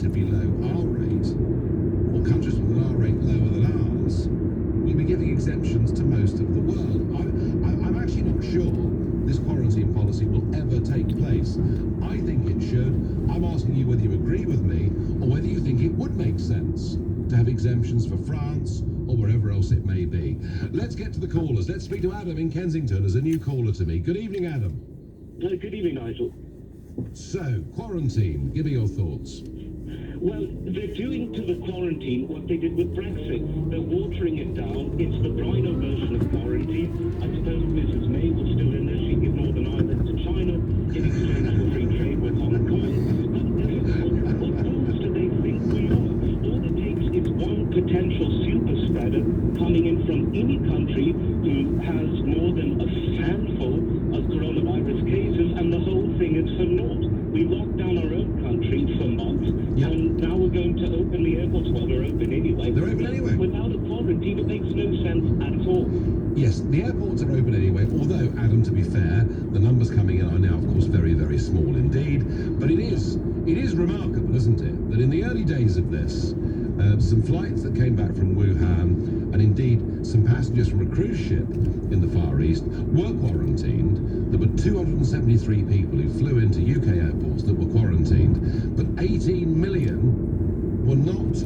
relatively low R rate, or countries with an R rate lower than ours, will be giving exemptions to most of the world. I'm actually not sure this quarantine policy will ever take place. I think it should. I'm asking you whether you agree with me or whether you think it would make sense to have exemptions for France or wherever else it may be. Let's get to the callers. Let's speak to Adam in Kensington as a new caller to me. Good evening, Adam. Good evening, Nigel. So, quarantine. Give me your thoughts. Well, they're doing to the quarantine what they did with Brexit. They're watering it down. It's the Rhino version of quarantine. I suppose Mrs. May was still in there. She'd give Northern Ireland to China in exchange for free trade with Hong Kong. But what fools do they think we are? All it takes is one potential super spreader coming in from any country who has more than a handful of coronavirus cases, and the whole thing is for naught. We locked down our own country for months, and now we're going to open the airports. Well, they're open anyway. They're open anyway. Without a quarantine, it makes no sense at all. Yes, the airports are open anyway, although, Adam, to be fair, the numbers coming in are now, of course, very, very small indeed. But it is remarkable, isn't it, that in the early days of this, some flights that came back from Wuhan, and indeed some passengers from a cruise ship in the Far East, were quarantined. There were 273 people who flew into UK airports that were quarantined, but 18 million were not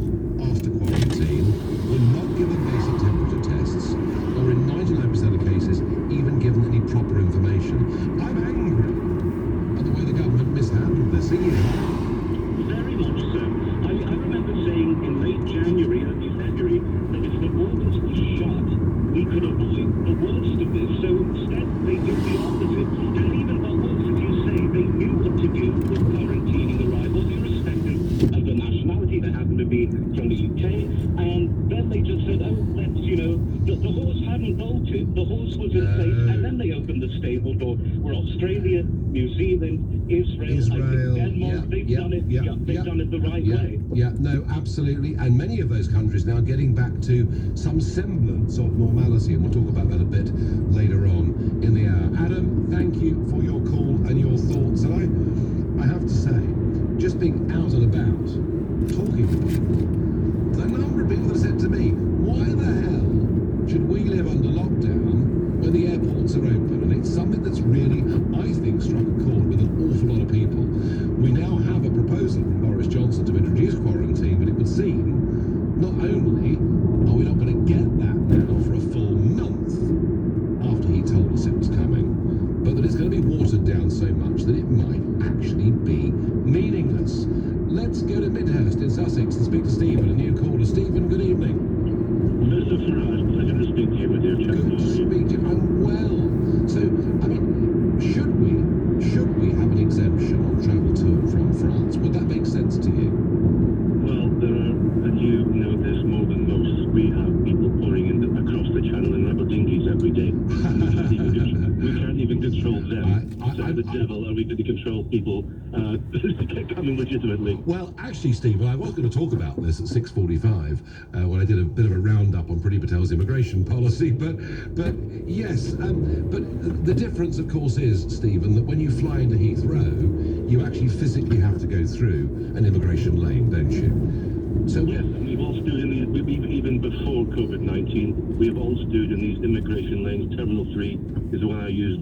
after quarantine, were not given basic temperature tests, or in 99% of cases, even given any proper information. I'm angry at the way the government mishandled this. Are you? Very much so. I remember saying in late January, early February, that if the borders were shut, we could avoid the worst of this. So instead, they did the opposite. And even what worse, as you say, they knew what to do with quarantining arrivals, irrespective of the nationality. They happened to be from the UK. And then they just said, oh, let's, the horse hadn't bolted. The horse was in place. And then they opened the stable door where Australia, New Zealand, Israel, I think Denmark, they've done it. They've done it the right way. Yeah, no, absolutely. And many of those countries now getting back to some semblance of normality, and we'll talk about that a bit later on in the hour. Adam, thank you for your call and your thoughts. And I have to say, just being out and about, talking to people, the number of people that said to me, why the hell should we live under lockdown when the airports are open? And it's something that's really, I think, struck a chord with an awful lot of people. We now have a proposal from Boris Johnson to introduce quarantine, but it would seem not only are we not going to get that now for a full month after he told us it was coming, but that it's going to be watered down so much that it might actually be meaningless. Let's go to Midhurst in Sussex and speak to Stephen, a new caller. Stephen, good evening. Mr. Farage, pleasure to speak to you, my dear chap. Good to speak to you. I'm well. So, I mean, should we have an exemption on travel to and from France? Would that make sense to you? Well, there are, and you know this more than most, we have people pouring in across the channel in rubber dinghies every day. We can't even control them. The devil, are we going to control people coming legitimately? Well, actually, Stephen, I was going to talk about this at 6:45 when I did a bit of a roundup on Priti Patel's immigration policy. But yes, but the difference, of course, is, Stephen, that when you fly into Heathrow, you actually physically have to go through an immigration lane, don't you? So yes, and we've all stood in these, even before COVID-19, we have all stood in these immigration lanes. Terminal 3 is the one I use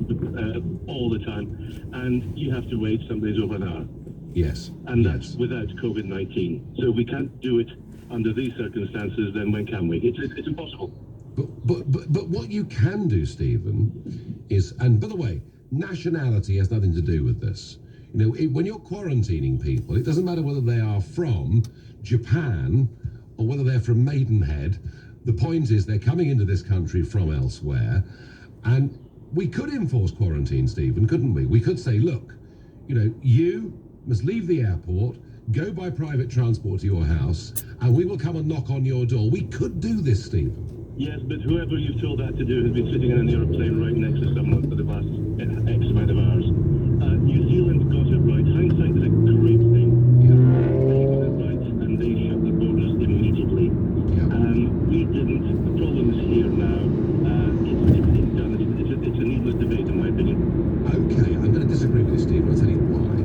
all the time, and you have to wait some days over an hour. Yes. And that's without COVID-19. So we can't do it under these circumstances, then when can we? It's impossible. But what you can do, Stephen, is, and by the way, nationality has nothing to do with this. When you're quarantining people, it doesn't matter whether they are from Japan or whether they're from Maidenhead. The point is they're coming into this country from elsewhere, and we could enforce quarantine, Stephen, couldn't we? We could say, look, you must leave the airport, go by private transport to your house, and we will come and knock on your door. We could do this, Stephen. Yes, but whoever you've told that to do has been sitting in an aeroplane right next to someone for the last X amount of hours. New Zealand got it right. Hindsight is a great thing. They got it right, and they shut the borders immediately. We didn't. The problem is here now. It's done. It's a needless debate, in my opinion. Okay, I'm going to disagree with you, Steve. I'll tell you why.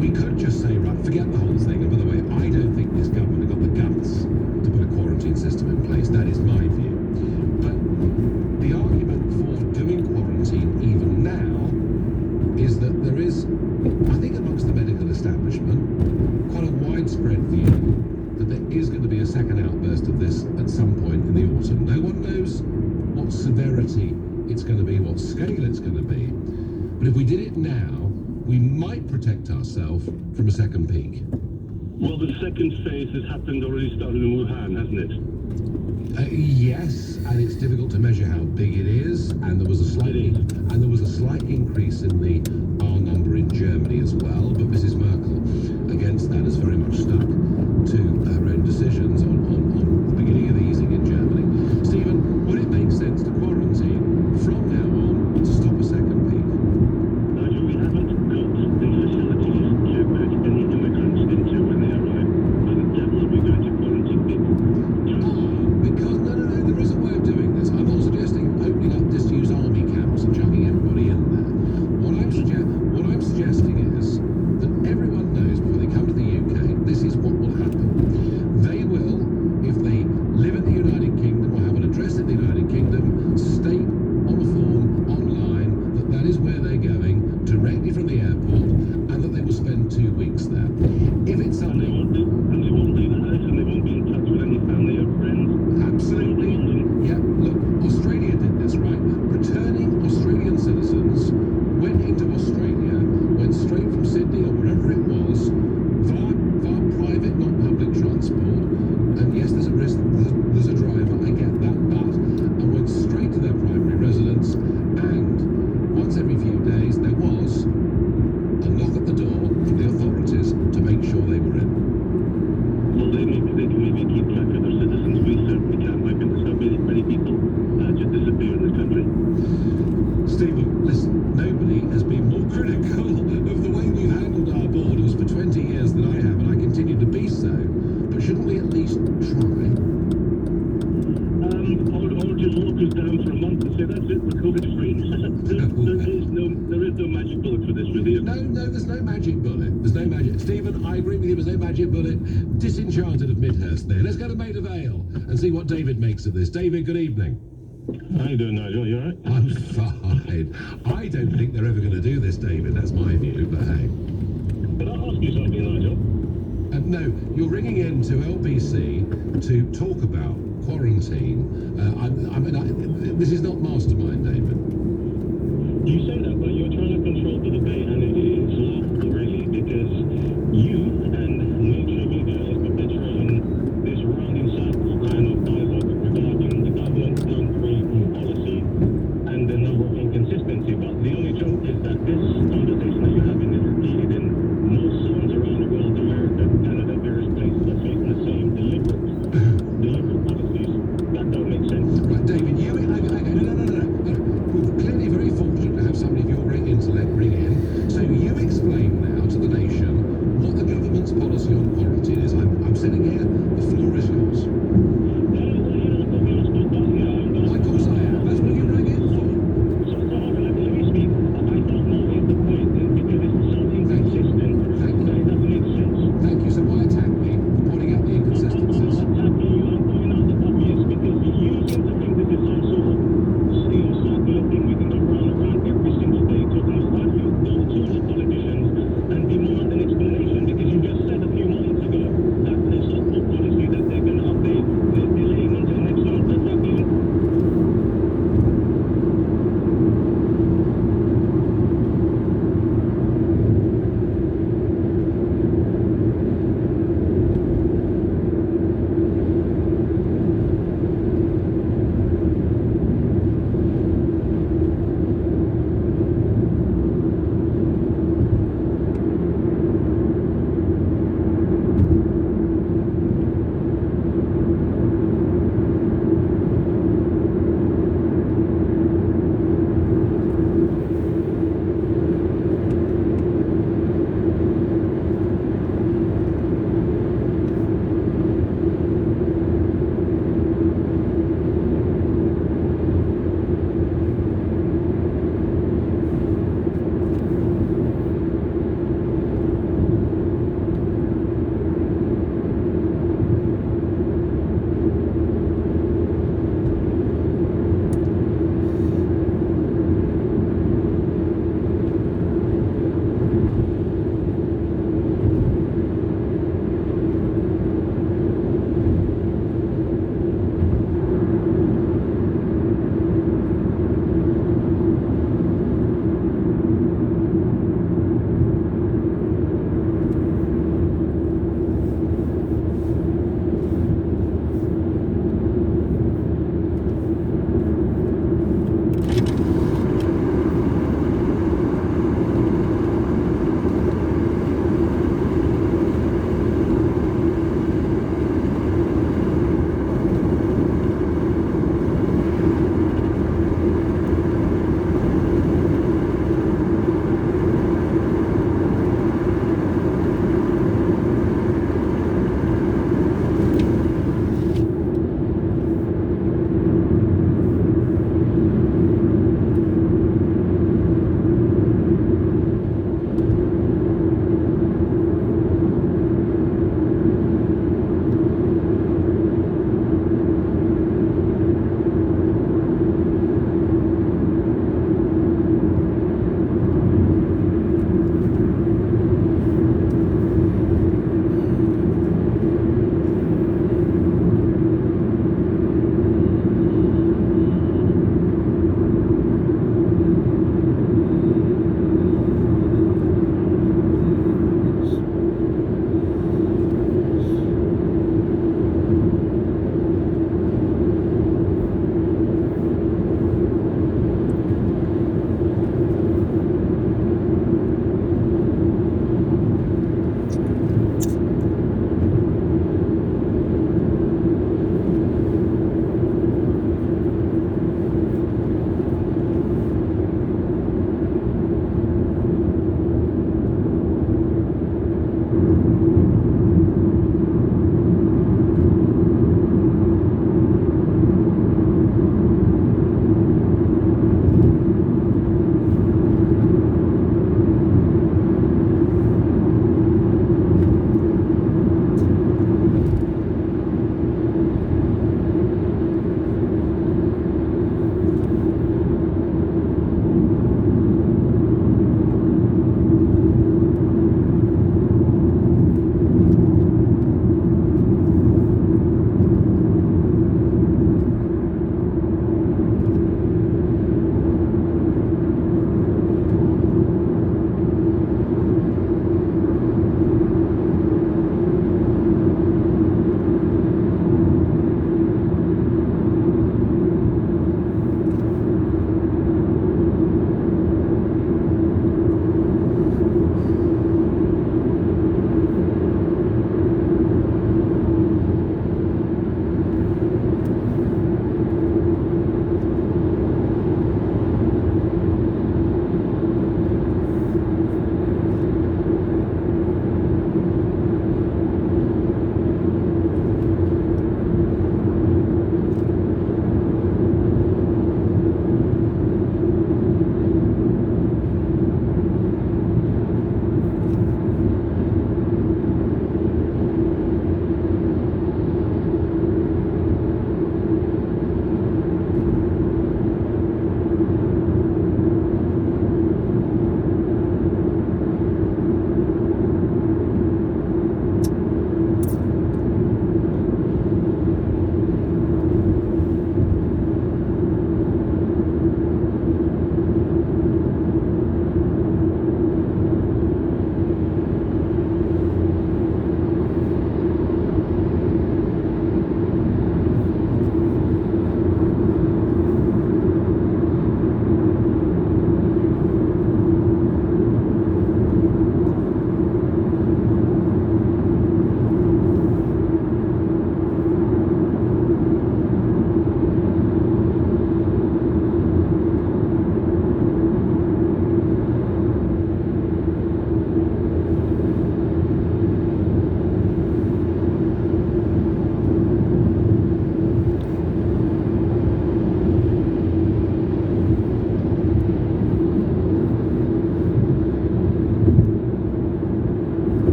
We could just say, right, forget the whole thing. And by is, I think amongst the medical establishment, quite a widespread view that there is going to be a second outburst of this at some point in the autumn. No one knows what severity it's going to be, what scale it's going to be. But if we did it now, we might protect ourselves from a second peak. Well, the second phase has already started in Wuhan, hasn't it? Yes, and it's difficult to measure how big it is, and there was a slight increase in the R number in Germany as well. But Mrs. Merkel, against that, is very much stuck to her own decisions on the beginning of the easing in Germany. Stephen, would it make sense to quarantine from now on to stop a second peak? Nigel, we haven't got the facilities to put any immigrants into when they arrive. Why the devil are we going to quarantine people? Because no, there is a way of doing this. I'm not suggesting opening up disused army camps and chucking everybody in there. What I'm suggesting is that everyone knows before they come to the UK, this is what will happen. They will, if they live in the United Kingdom or have an address in the United Kingdom, state on a form online that is where they're going directly from the airport, and that they will spend 2 weeks there. If it's something, And they won't leave the house, and they won't be in touch with any family or friends. absolutely, yeah. Look, Australia did this, right? Returning Australian citizens went into Australia, went straight from Sydney or wherever it was, via private, not public transport. And yes, there's a risk, there's a driver, I get that, and went straight to their primary residence. And once every few days, there was a knock at the door from the authorities to make sure they were in. Well, they can maybe keep track of their citizens. We certainly can't. My goodness, how many people just disappear in this country? Stephen, listen, nobody has been more critical of the way we've handled our borders for 20 years than I have, and I continue to be so. But shouldn't we at least try? Or just lock us down for a month and say that's it, we're COVID-free. there is no magic bullet for this, really. No, there's no magic bullet. There's no magic. Stephen, I agree with you, there's no magic bullet. Disenchanted of Midhurst there. Let's go to Maida Vale and see what David makes of this. David, good evening. How you doing, Nigel? You all right? I'm fine. I don't think they're ever going to do this, David. That's my view, but hey. Can I ask you something, Nigel? No, you're ringing in to LBC to talk about quarantine. This is not mastermind, David. You say that, but you're trying to control the debate, and it's laughable, really, because you and mainstream media is perpetuating this rounding circle kind of dialogue regarding the government's non-free policy and the number of inconsistency. But the only joke is that this conversation that you're having is repeated in most zones around the world, America, Canada, various places are facing the same deliberate policies that don't make sense. Right, David, no. We're clearly very fortunate to have somebody of your great intellect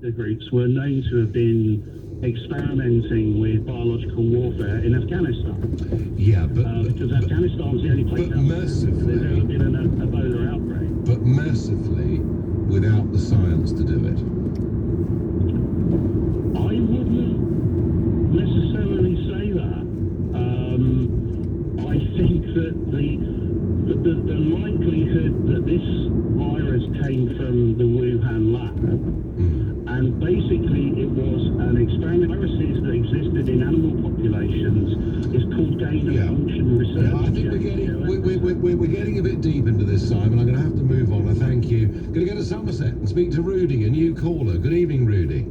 the groups were known to have been experimenting with biological warfare in Afghanistan. Yeah, because Afghanistan's the only place out there there's ever been an Ebola outbreak. But mercifully, without the science to do it. I wouldn't necessarily say that. I think that the likelihood that this virus came from the Wuhan lab, and basically it was an experiment. Viruses that existed in animal populations is called gain of function research. Yeah, I think we're getting a bit deep into this, Simon. I'm going to have to move on. I thank you. Going to go to Somerset and speak to Rudy, a new caller. Good evening, Rudy.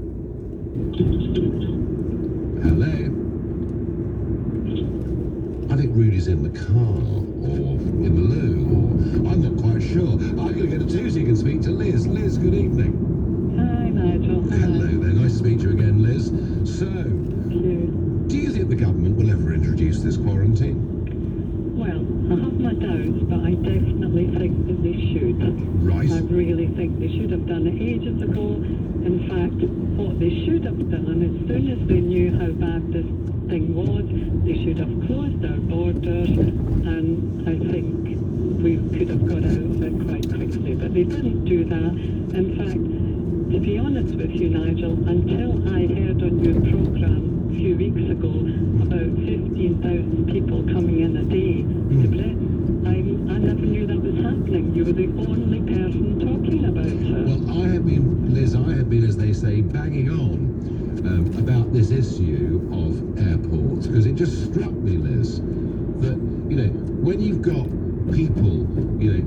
Hello. I think Rudy's in the car or in the loo, or I'm not quite sure. I'm going to go to Tuesday and speak to Liz. Liz, good evening. Hi, Nigel. Hello there. Nice to speak to you again, Liz. So, Thank you. do you think the government will ever introduce this quarantine? Well, I have my doubts, but I definitely think that they should. Right. I really think they should have done it ages ago. In fact, what they should have done, as soon as they knew how bad this thing was, they should have closed our borders, and I think we could have got out of it quite quickly. But they didn't do that. In fact, to be honest with you, Nigel, until I heard on your programme a few weeks ago about 15,000 people coming in a day to Britain, I never knew that was happening. You were the only person talking about it. Well, I have been, Liz, as they say, banging on about this issue of airports, because it just struck me, Liz, that, when you've got people,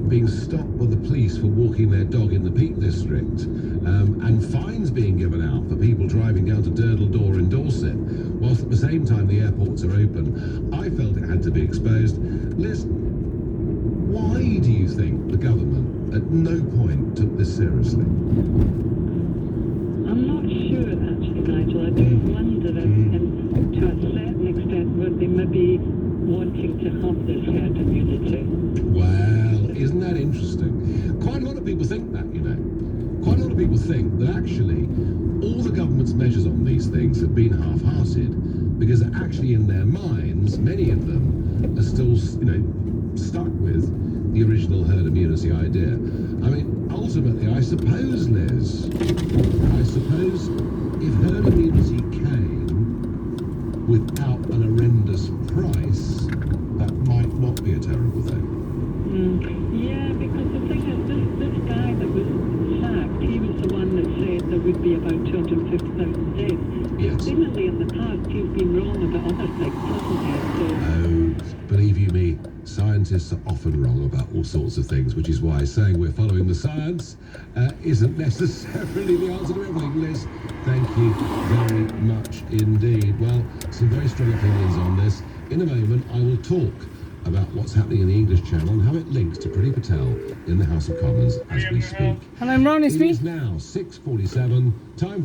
being stopped by the police for walking their dog in the Peak District, and fines being given out for people driving down to Durdledore in Dorset, whilst at the same time the airports are open, I felt it had to be exposed. Liz, why do you think the government at no point took this seriously? I'm not sure, actually, Nigel. I do wonder if, and to a certain extent, were they maybe wanting to have this herd immunity. Well, isn't that interesting? Quite a lot of people think that, Quite a lot of people think that actually all the government's measures on these things have been half-hearted, because actually in their minds, many of them are still, stuck with the original herd immunity idea. I mean, ultimately, I suppose, Liz, if herd immunity came without an horrendous price, that might not be a terrible thing. Yeah, because the thing is, this guy that was sacked, he was the one that said there would be about 250,000 deaths. Yes. Seemingly in the past, he's been wrong about other things, hasn't he? So, Believe you me, scientists are often wrong about all sorts of things, which is why saying we're following the science isn't necessarily the answer to everything. Liz, thank you very much indeed. Well, some very strong opinions on this. In a moment, I will talk about what's happening in the English Channel and how it links to Priti Patel in the House of Commons as we speak. Hello, Ron, it's me. It is now 6:47, time